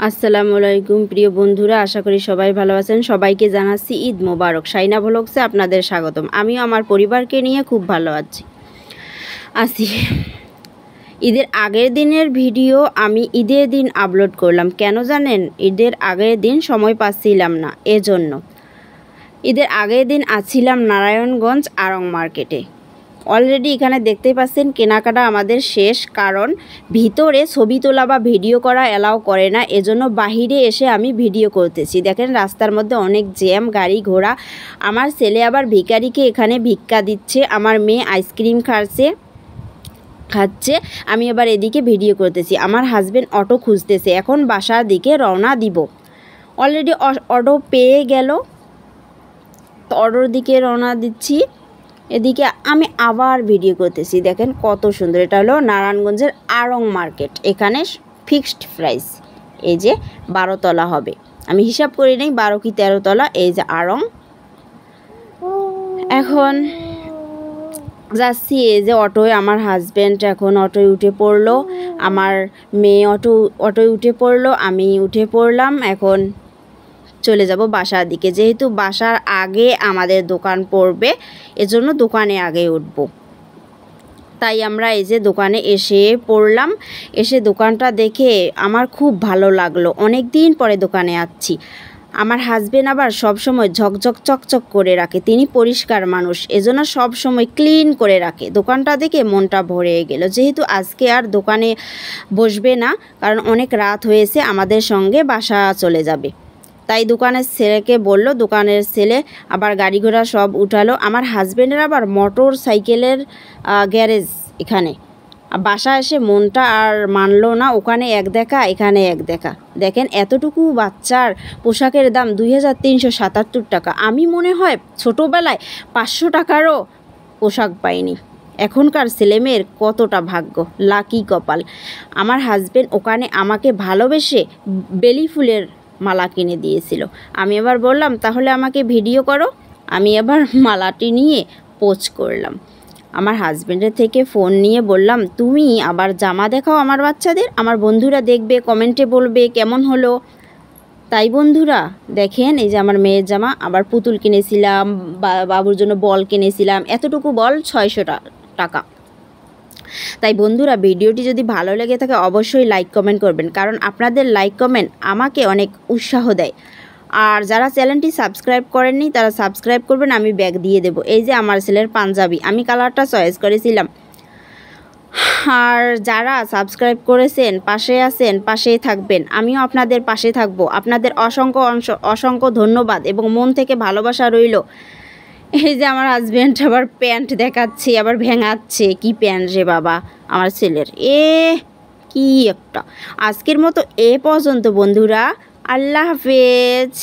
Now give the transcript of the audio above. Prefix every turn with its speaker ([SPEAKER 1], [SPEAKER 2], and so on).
[SPEAKER 1] আসসালামু আলাইকুম প্রিয় বন্ধুরা, আশা করি সবাই ভালো আছেন। সবাইকে জানাচ্ছি ঈদ মোবারক। শাইনা ভ্লগসে আপনাদের স্বাগতম। আমিও আমার পরিবারকে নিয়ে খুব ভালো আছি। ঈদের আগের দিনের ভিডিও আমি ঈদের দিন আপলোড করলাম। কেন জানেন? ঈদের আগের দিন সময় পাচ্ছিলাম না, এজন্য। ঈদের আগের দিন আছিলাম নারায়ণগঞ্জ আড়ং মার্কেটে। অলরেডি এখানে দেখতে পাচ্ছেন কেনাকাটা আমাদের শেষ, কারণ ভিতরে ছবি তোলা বা ভিডিও করা অ্যালাউ করে না, এজন্য বাহিরে এসে আমি ভিডিও করতেছি। দেখেন রাস্তার মধ্যে অনেক জ্যাম, গাড়ি ঘোড়া। আমার ছেলে আবার ভিখারিকে এখানে ভিক্ষা দিচ্ছে, আমার মেয়ে আইসক্রিম খাচ্ছে, আমি আবার এদিকে ভিডিও করতেছি। আমার হাজবেন্ড অটো খুঁজতেছে, এখন বাসার দিকে রওনা দিব। অলরেডি অটো পেয়ে গেল, তো অটোর দিকে রওনা দিচ্ছি। এদিকে আমি আবার ভিডিও করতেছি। দেখেন কত সুন্দর। এটা হলো নারায়ণগঞ্জের আড়ং মার্কেট। এখানে ফিক্সড প্রাইস এই যে 12 তলা হবে, আমি হিসাব করি নাই 12 কি 13 তলা। এই যে আড়ং, এখন যাচ্ছি। এই যে অটোয় আমার হাজব্যান্ড এখন অটোয় উঠে পড়লো, আমার মেয়ে অটোয় উঠে পড়লো, আমি উঠে পড়লাম। এখন চলে যাব বাসার দিকে। যেহেতু বাসার আগে আমাদের দোকান পড়বে, এজন্য দোকানে আগে উঠব। তাই আমরা এই যে দোকানে এসে পড়লাম। এসে দোকানটা দেখে আমার খুব ভালো লাগলো। অনেক দিন পরে দোকানে আসছি। আমার হাজবেন্ড আবার সবসময় ঝকঝক চকচক করে রাখে, তিনি পরিষ্কার মানুষ, এজন্য সবসময় ক্লিন করে রাখে। দোকানটা দেখে মনটা ভরে গেল। যেহেতু আজকে আর দোকানে বসবে না, কারণ অনেক রাত হয়েছে, আমাদের সঙ্গে বাসা চলে যাবে। তাই দোকানের ছেলেকে বলল, দোকানের ছেলে আবার গাড়ি ঘোড়া সব উঠালো। আমার হাজব্যান্ডের আবার মোটর সাইকেলের গ্যারেজ এখানে। বাসা এসে মনটা আর মানলো না, ওখানে এক দেখা এখানে এক দেখা। দেখেন এতটুকু বাচ্চার পোশাকের দাম 2377 টাকা। আমি মনে হয় ছোটোবেলায় 500 টাকারও পোশাক পাইনি। এখনকার ছেলেমেয়ের কতটা ভাগ্য, লাকি কপাল। আমার হাজব্যান্ড ওখানে আমাকে ভালোবেসে বেলি ফুলের মালা কিনে দিয়েছিল। আমি আবার বললাম, তাহলে আমাকে ভিডিও করো। আমি আবার মালাটি নিয়ে পোস্ট করলাম। আমার হাজব্যান্ডের থেকে ফোন নিয়ে বললাম, তুমি আবার জামা দেখাও আমার বাচ্চাদের, আমার বন্ধুরা দেখবে, কমেন্টে বলবে কেমন হলো। তাই বন্ধুরা দেখেন, এই যে আমার মেয়ের জামা, আবার পুতুল কিনেছিলাম, বাবুর জন্য বল কিনেছিলাম। এতটুকু বল 600 টাকা। তাই বন্ধুরা ভিডিওটি যদি ভালো লেগে থাকে অবশ্যই লাইক কমেন্ট করবেন, কারণ আপনাদের লাইক কমেন্ট আমাকে অনেক উৎসাহ দেয়। আর যারা চ্যানেলটি সাবস্ক্রাইব করেননি তারা সাবস্ক্রাইব করবেন, আমি ব্যাগ দিয়ে দেব। এই যে আমার ছেলের পাঞ্জাবি, আমি কালারটা চয়েস করেছিলাম। আর যারা সাবস্ক্রাইব করেছেন, পাশে আছেন, পাশেই থাকবেন, আমিও আপনাদের পাশে থাকব। আপনাদের অসংখ্য ধন্যবাদ এবং মন থেকে ভালোবাসা রইল। এই যে আমার হাজব্যান্ড আবার প্যান্ট দেখাচ্ছে, আবার ভেঙাচ্ছে। কি প্যান্ট রে বাবা আমার ছেলের, কি একটা। আজকের মতো এ পর্যন্ত বন্ধুরা, আল্লাহ হাফেজ।